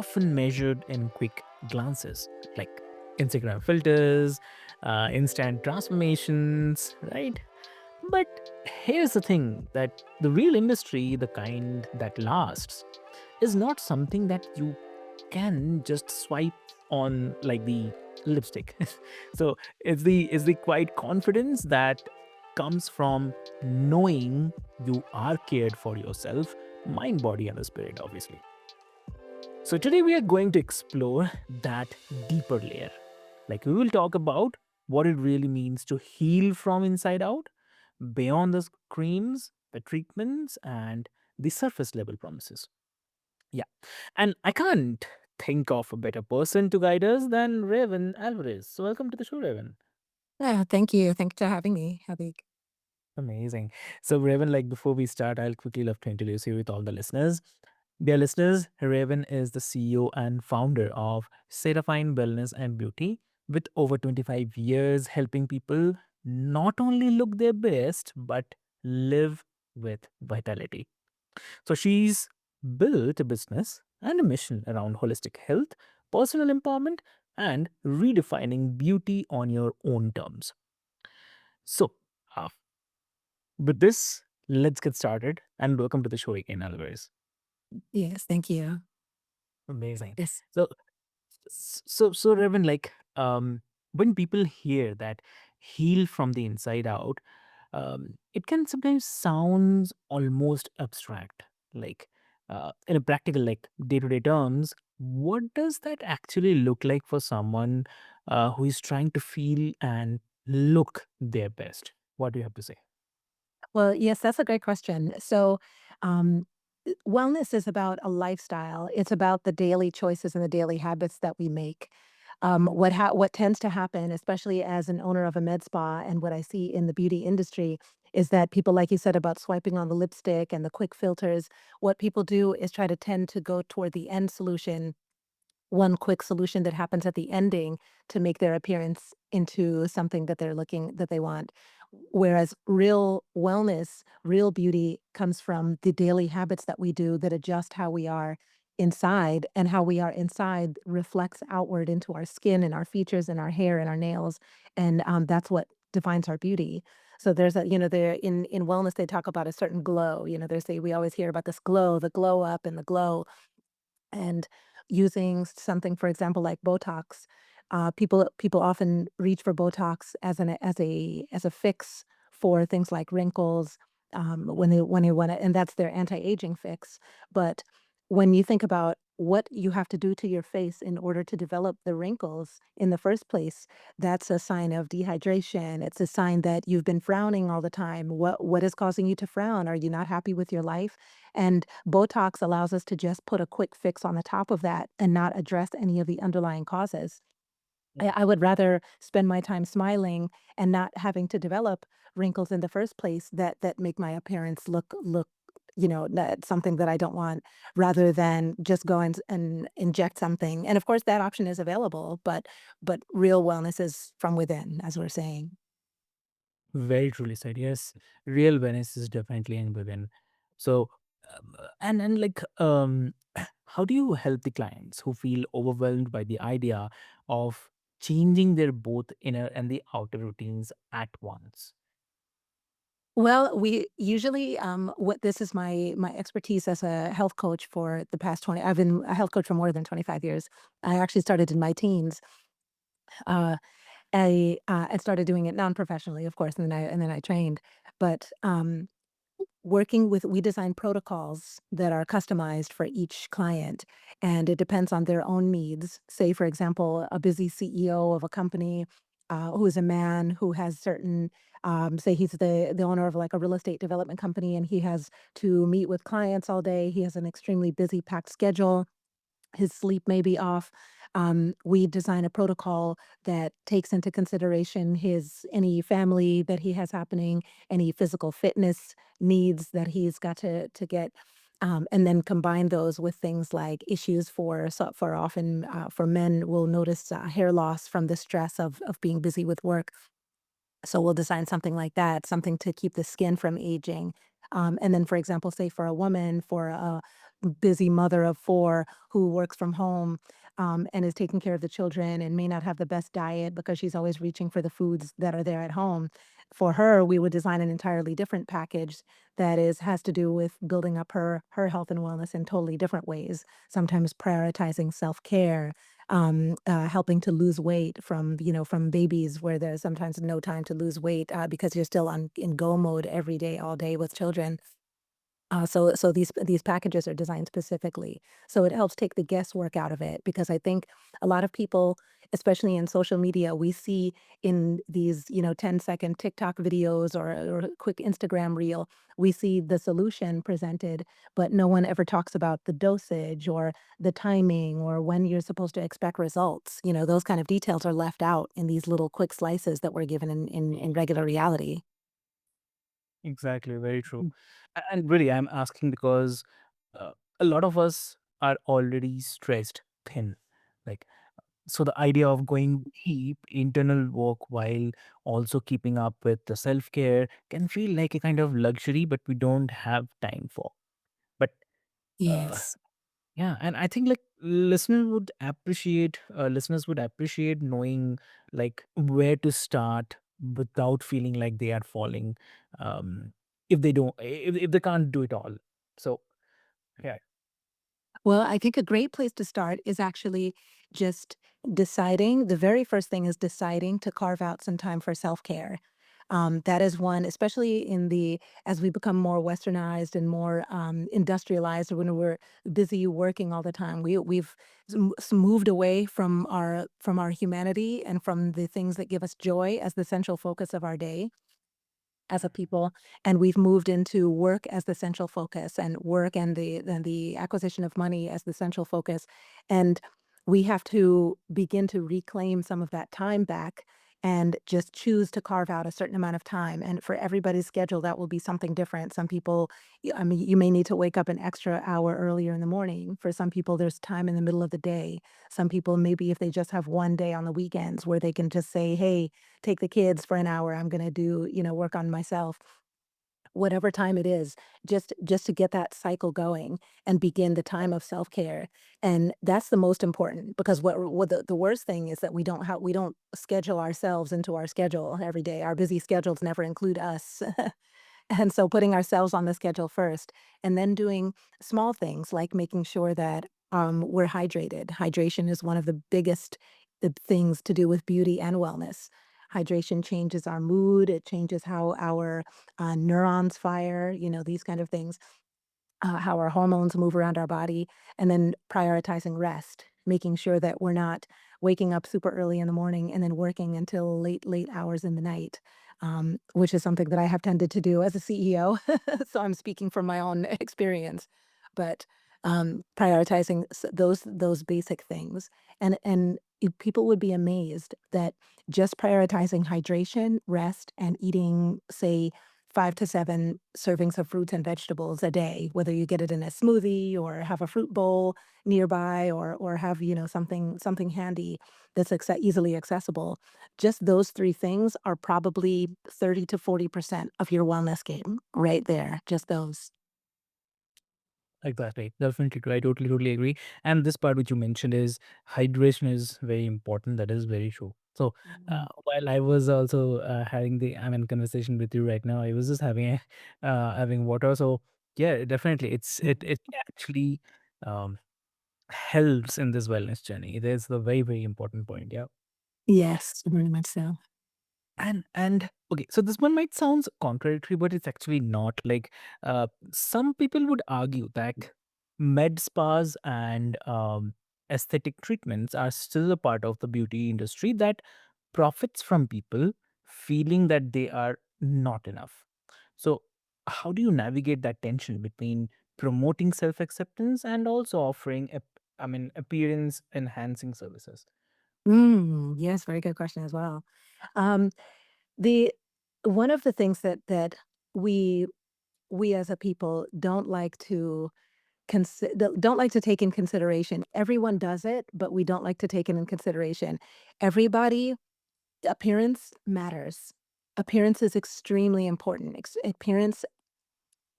often measured in quick glances, like Instagram filters, instant transformations, right? But here's the thing that the real industry, the kind that lasts, is not something that you can just swipe on like the lipstick. So it's the quiet confidence that comes from knowing you are cared for yourself, mind, body, and the spirit, obviously. So today we are going to explore that deeper layer. Like we will talk about what it really means to heal from inside out, beyond the creams, the treatments, and the surface level promises. Yeah. And I can't think of a better person to guide us than Raven Alvarez. So welcome to the show, Raven. Yeah, thank you. Thanks for having me, Avik. Amazing. So, Raven, like before we start, I'll quickly love to introduce you with all the listeners. Dear listeners, Raven is the CEO and founder of Seraphine Wellness and Beauty, with over 25 years helping people not only look their best, but live with vitality. So she's built a business and a mission around holistic health, personal empowerment, and redefining beauty on your own terms. So, uh, with this, let's get started and welcome to the show again, Alvarez. Yes, thank you. Amazing. Yes. So, so Revan, like, when people hear that heal from the inside out, it can sometimes sounds almost abstract. Like, in a practical, like day-to-day terms, what does that actually look like for someone who is trying to feel and look their best? What do you have to say? Well, yes, that's a great question. Um, wellness is about a lifestyle. It's about the daily choices and the daily habits that we make. What tends to happen, especially as an owner of a med spa, and what I see in the beauty industry, is that people, like you said, about swiping on the lipstick and the quick filters. What people do is try to tend to go toward the end solution, one quick solution that happens at the ending to make their appearance into something that they want. Whereas real wellness, real beauty comes from the daily habits that we do that adjust how we are inside, and how we are inside reflects outward into our skin and our features and our hair and our nails. And that's what defines our beauty. So there's a, there in wellness, they talk about a certain glow. They say we always hear about this glow, the glow up and the glow, and using something, for example, like Botox. People often reach for Botox as a fix for things like wrinkles, when they want to, and that's their anti-aging fix. But when you think about what you have to do to your face in order to develop the wrinkles in the first place, that's a sign of dehydration. It's a sign that you've been frowning all the time. What is causing you to frown? Are you not happy with your life? And Botox allows us to just put a quick fix on the top of that and not address any of the underlying causes. I would rather spend my time smiling and not having to develop wrinkles in the first place that make my appearance look, something that I don't want, rather than just go and inject something. And of course, that option is available, but real wellness is from within, as we're saying. Very truly said. Yes, real Venice is definitely in within. So, and like, how do you help the clients who feel overwhelmed by the idea of changing their both inner and the outer routines at once? Well, we usually, what this is my expertise as a health coach for the past 20. I've been a health coach for more than 25 years. I actually started in my teens. Uh, I started doing it non-professionally, of course, and then I trained. But working with we design protocols that are customized for each client, and it depends on their own needs. Say, for example, a busy CEO of a company, who is a man who has certain, say he's the owner of like a real estate development company, and he has to meet with clients all day. He has an extremely busy, packed schedule. His sleep may be off. We design a protocol that takes into consideration his any family that he has happening, any physical fitness needs that he's got to get, and then combine those with things like issues for often, for men will notice hair loss from the stress of being busy with work. So we'll design something like that, something to keep the skin from aging. And then, for example, say for a woman, for busy mother of 4 who works from home, and is taking care of the children and may not have the best diet because she's always reaching for the foods that are there at home. For her, we would design an entirely different package that has to do with building up her health and wellness in totally different ways, sometimes prioritizing self-care, helping to lose weight from, from babies where there's sometimes no time to lose weight, because you're still in go mode every day, all day with children. So these packages are designed specifically, so it helps take the guesswork out of it because I think a lot of people, especially in social media, we see in these 10-second TikTok videos or a quick Instagram reel, we see the solution presented, but no one ever talks about the dosage or the timing or when you're supposed to expect results. Those kind of details are left out in these little quick slices that we're given in regular reality. Exactly, very true. And really, I'm asking because uh, a lot of us are already stressed thin. Like, so the idea of going deep internal work while also keeping up with the self care can feel like a kind of luxury, but we don't have time for. But uh, Yes. yeah, and I think like listeners would appreciate knowing like where to start without feeling like they are falling, if they don't if they can't do it all. So yeah, Well, I think a great place to start is actually just deciding. The very first thing is deciding to carve out some time for self-care. That is one, especially as we become more westernized and more industrialized, when we're busy working all the time. We've moved away from our humanity and from the things that give us joy as the central focus of our day as a people, and we've moved into work as the central focus and work and the acquisition of money as the central focus, and we have to begin to reclaim some of that time back and just choose to carve out a certain amount of time, and for everybody's schedule, that will be something different. Some people, I mean, you may need to wake up an extra hour earlier in the morning. For some people, there's time in the middle of the day. Some people, maybe if they just have one day on the weekends where they can just say, "Hey, take the kids for an hour. I'm gonna do, work on myself." Whatever time it is, just to get that cycle going and begin the time of self-care. And that's the most important because what the worst thing is that we don't schedule ourselves into our schedule every day. Our busy schedules never include us. And so putting ourselves on the schedule first and then doing small things like making sure that we're hydrated. Hydration is one of the biggest things to do with beauty and wellness. Hydration changes our mood, it changes how our neurons fire, these kind of things, how our hormones move around our body, and then prioritizing rest, making sure that we're not waking up super early in the morning and then working until late, late hours in the night, which is something that I have tended to do as a CEO. So I'm speaking from my own experience, but prioritizing those basic things, and people would be amazed that just prioritizing hydration, rest, and eating, say, 5 to 7 servings of fruits and vegetables a day, whether you get it in a smoothie or have a fruit bowl nearby or have, something handy that's easily accessible. Just those 3 things are probably 30 to 40% of your wellness game right there, just those. exactly, definitely true. I totally agree. And this part which you mentioned is hydration is very important. That is very true. So Mhm. while I was also having conversation with you right now, I was just having having water. So yeah, definitely, it actually um, helps in this wellness journey. It is the very important point. Yeah. Yes, very much so. And okay, so this one might sound contradictory, but it's actually not. Like some people would argue that med spas and aesthetic treatments are still a part of the beauty industry that profits from people feeling that they are not enough. So how do you navigate that tension between promoting self-acceptance and also offering appearance enhancing services? Yes, very good question as well. Um, the One of the things that we we as a people don't like to don't like to take in consideration. Everyone does it, but we don't like to take it in consideration. Everybody, appearance matters. Appearance is extremely important. Appearance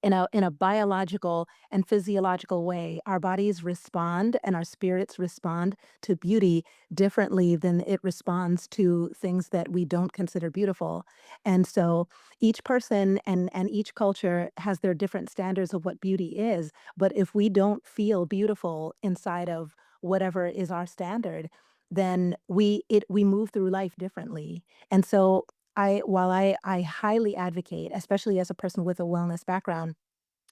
in a biological and physiological way, our bodies respond and our spirits respond to beauty differently than it responds to things that we don't consider beautiful. And so each person and each culture has their different standards of what beauty is. But if we don't feel beautiful inside of whatever is our standard, then we move through life differently. And so while I highly advocate, especially as a person with a wellness background,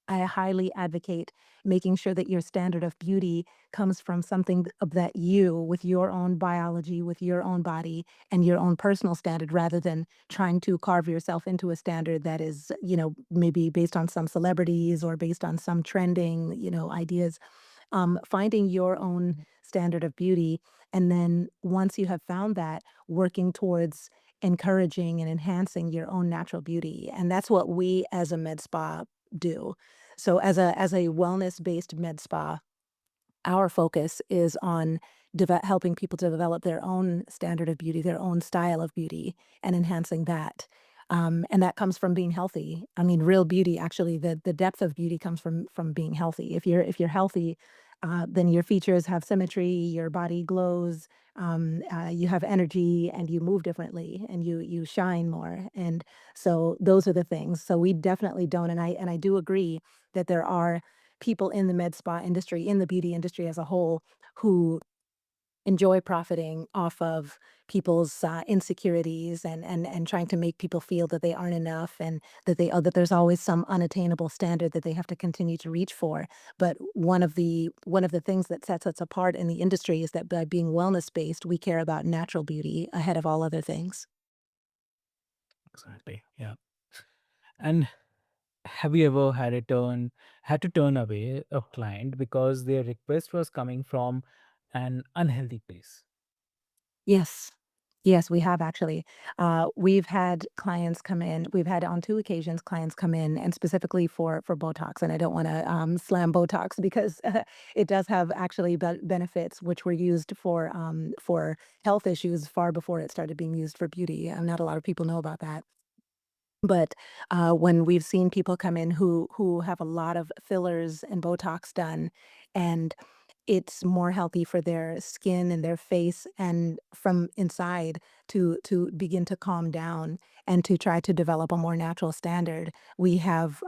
I highly advocate making sure that your standard of beauty comes from something that you, with your own biology, with your own body, and your own personal standard, rather than trying to carve yourself into a standard that is, maybe based on some celebrities or based on some trending, ideas. Finding your own standard of beauty. And then once you have found that, working towards encouraging and enhancing your own natural beauty. And that's what we as a med spa do. So as a wellness-based med spa, our focus is on helping people to develop their own standard of beauty, their own style of beauty, and enhancing that. And that comes from being healthy. I mean, real beauty, actually, the depth of beauty comes from being healthy. If you're healthy, then your features have symmetry, your body glows, you have energy, and you move differently, and you shine more. And so those are the things. So we definitely don't. And I do agree that there are people in the med spa industry, in the beauty industry as a whole, who enjoy profiting off of people's insecurities and trying to make people feel that they aren't enough and that there's always some unattainable standard that they have to continue to reach for. But one of the things that sets us apart in the industry is that by being wellness based, we care about natural beauty ahead of all other things. Exactly. Yeah. And have you ever had to turn away a client because their request was coming from an unhealthy place? Yes. Yes, we have actually. We've had clients come in. We've had on 2 occasions clients come in and specifically for Botox, and I don't wanna, slam Botox because it does have actually benefits which were used for health issues far before it started being used for beauty. Not a lot of people know about that. But, when we've seen people come in who have a lot of fillers and Botox done, and it's more healthy for their skin and their face and from inside to begin to calm down and to try to develop a more natural standard, we have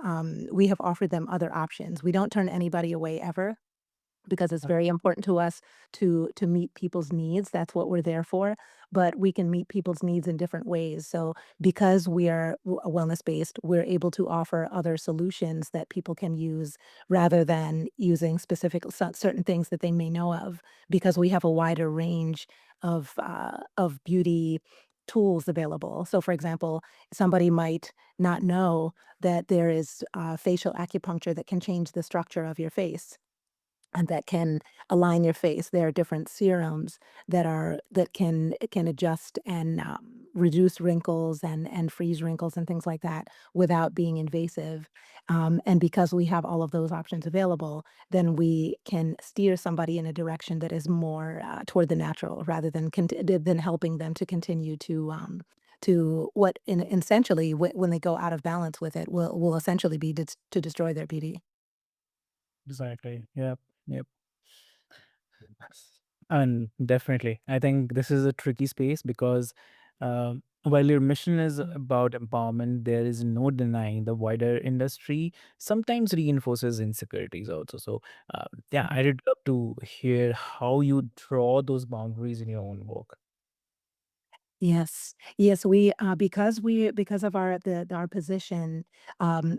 offered them other options. We don't turn anybody away ever because it's very important to us to meet people's needs. That's what we're there for, but we can meet people's needs in different ways. So because we are wellness based, we're able to offer other solutions that people can use rather than using specific certain things that they may know of, because we have a wider range of beauty tools available. So, for example, somebody might not know that there is facial acupuncture that can change the structure of your face and that can align your face. There are different serums that can adjust and reduce wrinkles and freeze wrinkles and things like that without being invasive. And because we have all of those options available, then we can steer somebody in a direction that is more toward the natural rather than helping them to continue to what essentially when they go out of balance with it will essentially be to destroy their beauty. Exactly. Yep. Yep. And definitely, I think this is a tricky space because while your mission is about empowerment, there is no denying the wider industry sometimes reinforces insecurities also. So, yeah, I'd love to hear how you draw those boundaries in your own work. Yes. Yes, because of our position,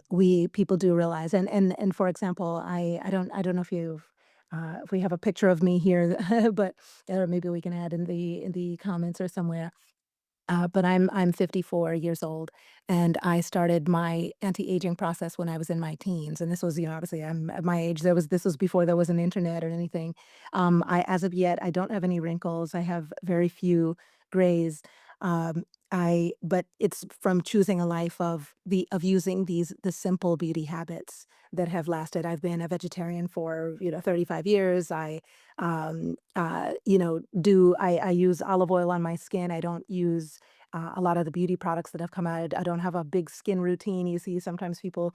we people do realize and for example, I don't know if we have a picture of me here, but or maybe we can add in the comments or somewhere. But I'm 54 years old, and I started my anti-aging process when I was in my teens, and this was, obviously I'm at my age. This was before there was an internet or anything. As of yet, I don't have any wrinkles. I have very few grays. But it's from choosing a life of using the simple beauty habits that have lasted. I've been a vegetarian for 35 years. I use olive oil on my skin. I don't use a lot of the beauty products that have come out. I don't have a big skin routine. You see sometimes people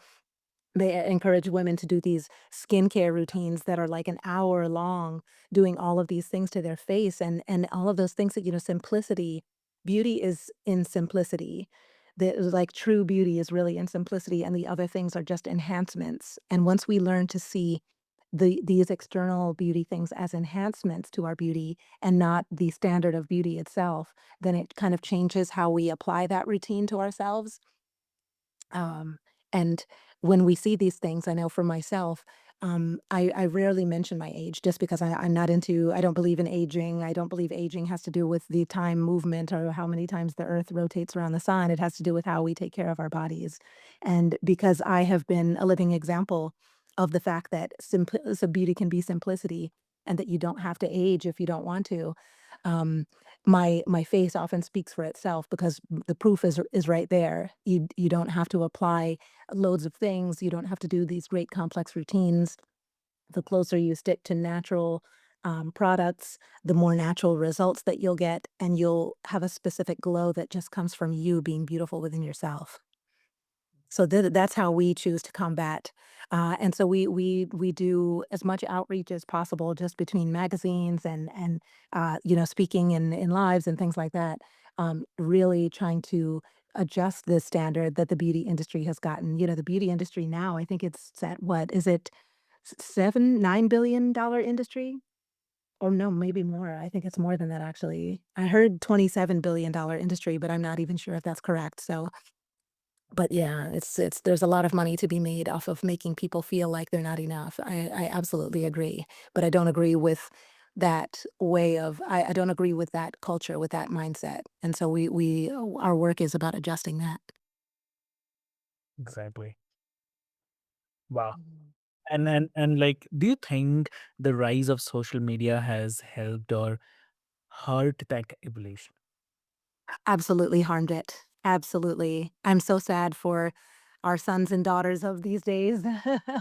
They encourage women to do these skincare routines that are like an hour long, doing all of these things to their face and all of those things that, simplicity. Beauty is in simplicity. Like true beauty is really in simplicity, and the other things are just enhancements. And once we learn to see these external beauty things as enhancements to our beauty and not the standard of beauty itself, then it kind of changes how we apply that routine to ourselves. Um, and when we see these things, I know for myself, I rarely mention my age just because I'm not into, I don't believe in aging. I don't believe aging has to do with the time movement or how many times the earth rotates around the sun. It has to do with how we take care of our bodies. And because I have been a living example of the fact that so beauty can be simplicity and that you don't have to age if you don't want to. Um, my face often speaks for itself because the proof is right there. You don't have to apply loads of things. You don't have to do these great complex routines. The closer you stick to natural products, the more natural results that you'll get, and you'll have a specific glow that just comes from you being beautiful within yourself. So that's how we choose to combat, and so we do as much outreach as possible just between magazines and speaking in lives and things like that, really trying to adjust the standard that the beauty industry has gotten. The beauty industry now, I think it's at what is it, 7, $9 billion industry? Or no, maybe more. I think it's more than that actually. I heard $27 billion industry, but I'm not even sure if that's correct. So but yeah, it's there's a lot of money to be made off of making people feel like they're not enough. I absolutely agree, but I don't agree with that way of I don't agree with that culture, with that mindset, and so our work is about adjusting that. Exactly. Wow. Mhm. And like, do you think the rise of social media has helped or hurt that evolution? Absolutely harmed it. Absolutely. I'm so sad for our sons and daughters of these days,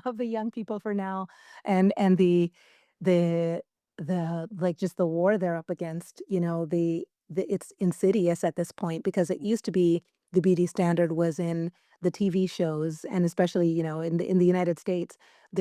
of the young people for now, and the like, just the war they're up against, it's insidious at this point because it used to be the beauty standard was in the TV shows, and especially, in the United States,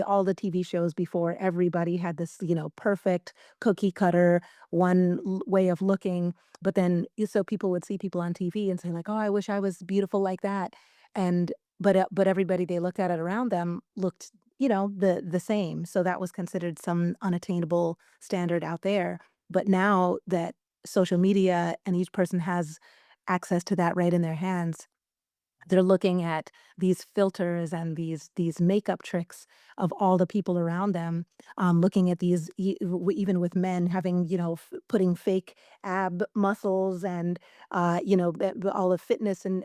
all the TV shows before, everybody had this, perfect cookie cutter, one way of looking, but then so people would see people on TV and say like, "Oh, I wish I was beautiful like that." And but everybody they looked at it around them looked, the same. So that was considered some unattainable standard out there. But now that social media and each person has access to that right in their hands, they're looking at these filters and these makeup tricks of all the people around them, looking at these even with men having, putting fake ab muscles and, all the fitness and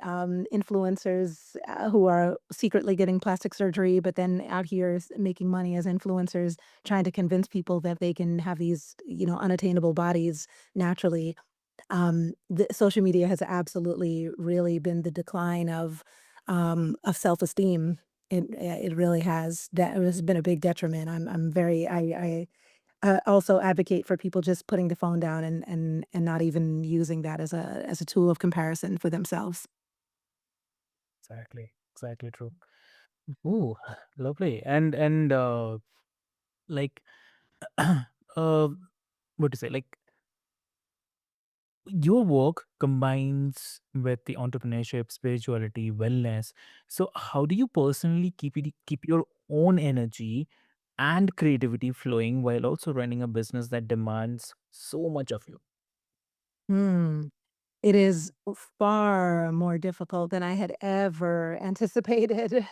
influencers who are secretly getting plastic surgery, but then out here making money as influencers, trying to convince people that they can have these, unattainable bodies naturally. The social media has absolutely really been the decline of self-esteem. It really has. That it has been a big detriment. I'm very I also advocate for people just putting the phone down and not even using that as a tool of comparison for themselves. Exactly. Exactly true. Ooh, lovely. And like what to say? Like, your work combines with the entrepreneurship, spirituality, wellness. So how do you personally keep your own energy and creativity flowing while also running a business that demands so much of you? Hmm. It is far more difficult than I had ever anticipated.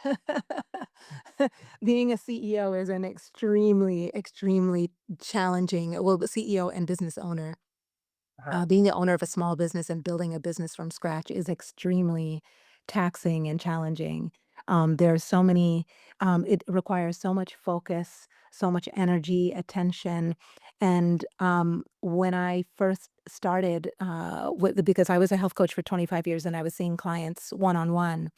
Being a CEO is an extremely, extremely challenging, well, CEO and business owner. Uh-huh. Being the owner of a small business and building a business from scratch is extremely taxing and challenging. There's so many, it requires so much focus, so much energy, attention. And when I first started, because I was a health coach for 25 years and I was seeing clients one on one,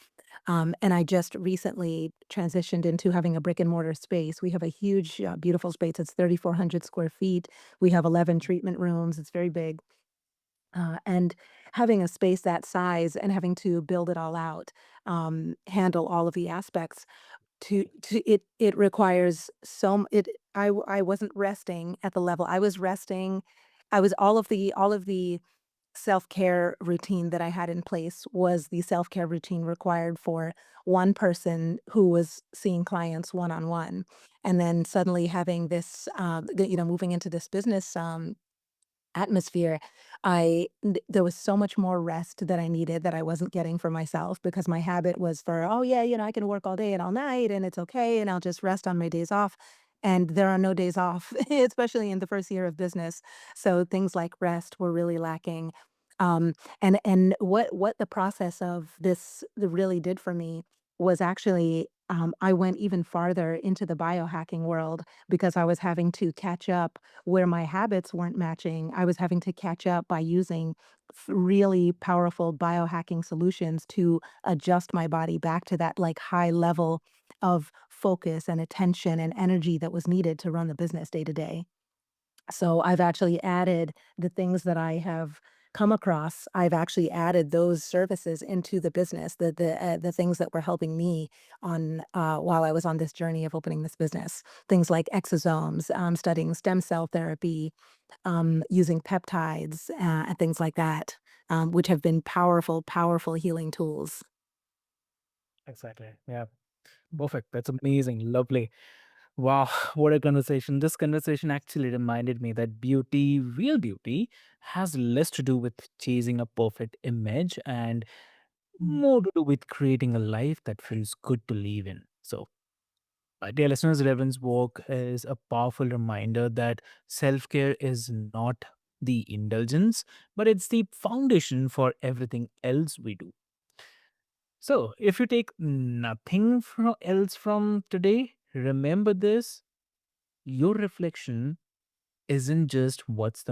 and I just recently transitioned into having a brick and mortar space. We have a huge, beautiful space. It's 3,400 square feet. We have 11 treatment rooms. It's very big. And having a space that size and having to build it all out, handle all of the aspects, it requires it I wasn't resting at the level. I was resting. I was all of the self-care routine that I had in place was the self-care routine required for one person who was seeing clients one-on-one. And then suddenly having this, moving into this business, atmosphere, there was so much more rest that I needed that I wasn't getting for myself because my habit was for, "Oh, yeah, I can work all day and all night, and it's okay, and I'll just rest on my days off." And there are no days off, especially in the first year of business. So things like rest were really lacking. And what the process of this really did for me was actually, I went even farther into the biohacking world because I was having to catch up where my habits weren't matching. I was having to catch up by using really powerful biohacking solutions to adjust my body back to that like high level of focus and attention and energy that was needed to run the business day to day. So I've actually added the things that I have come across. I've actually added those services into the business, the things that were helping me on while I was on this journey of opening this business. Things like exosomes, studying stem cell therapy, using peptides, and things like that, which have been powerful, powerful healing tools. Exactly. Yeah. Perfect. That's amazing. Lovely. Wow, what a conversation. This conversation actually reminded me that beauty, real beauty, has less to do with chasing a perfect image and more to do with creating a life that feels good to live in. So, my dear listeners, Reverend's work is a powerful reminder that self care is not the indulgence, but it's the foundation for everything else we do. So, if you take nothing else from today, remember this: your reflection isn't just what's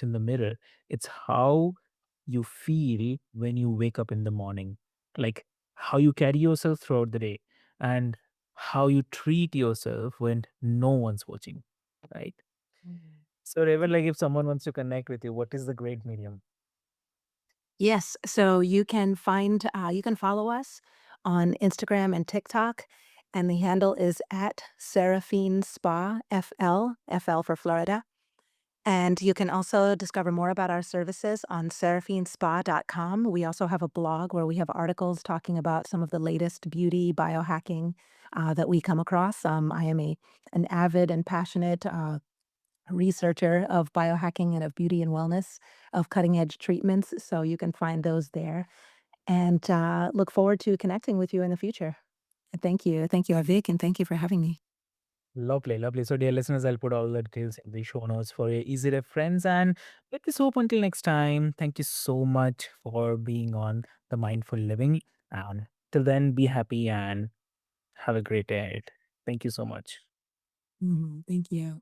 in the mirror, it's how you feel when you wake up in the morning, like how you carry yourself throughout the day, and how you treat yourself when no one's watching, right? Mhm. So Raven, like if someone wants to connect with you, what is the great medium? Yes, so you can follow us on Instagram and TikTok, and the handle is at Seraphine Spa FL, FL for Florida. And you can also discover more about our services on seraphinespa.com. We also have a blog where we have articles talking about some of the latest beauty biohacking that we come across. I am an avid and passionate researcher of biohacking and of beauty and wellness, of cutting edge treatments. So you can find those there and look forward to connecting with you in the future. And thank you. Thank you, Avik, and thank you for having me. Lovely, lovely. So, dear listeners, I'll put all the details in the show notes for your easy reference. And let us hope until next time. Thank you so much for being on the Mindful Living. And till then, be happy and have a great day ahead. Thank you so much. Mhm, thank you.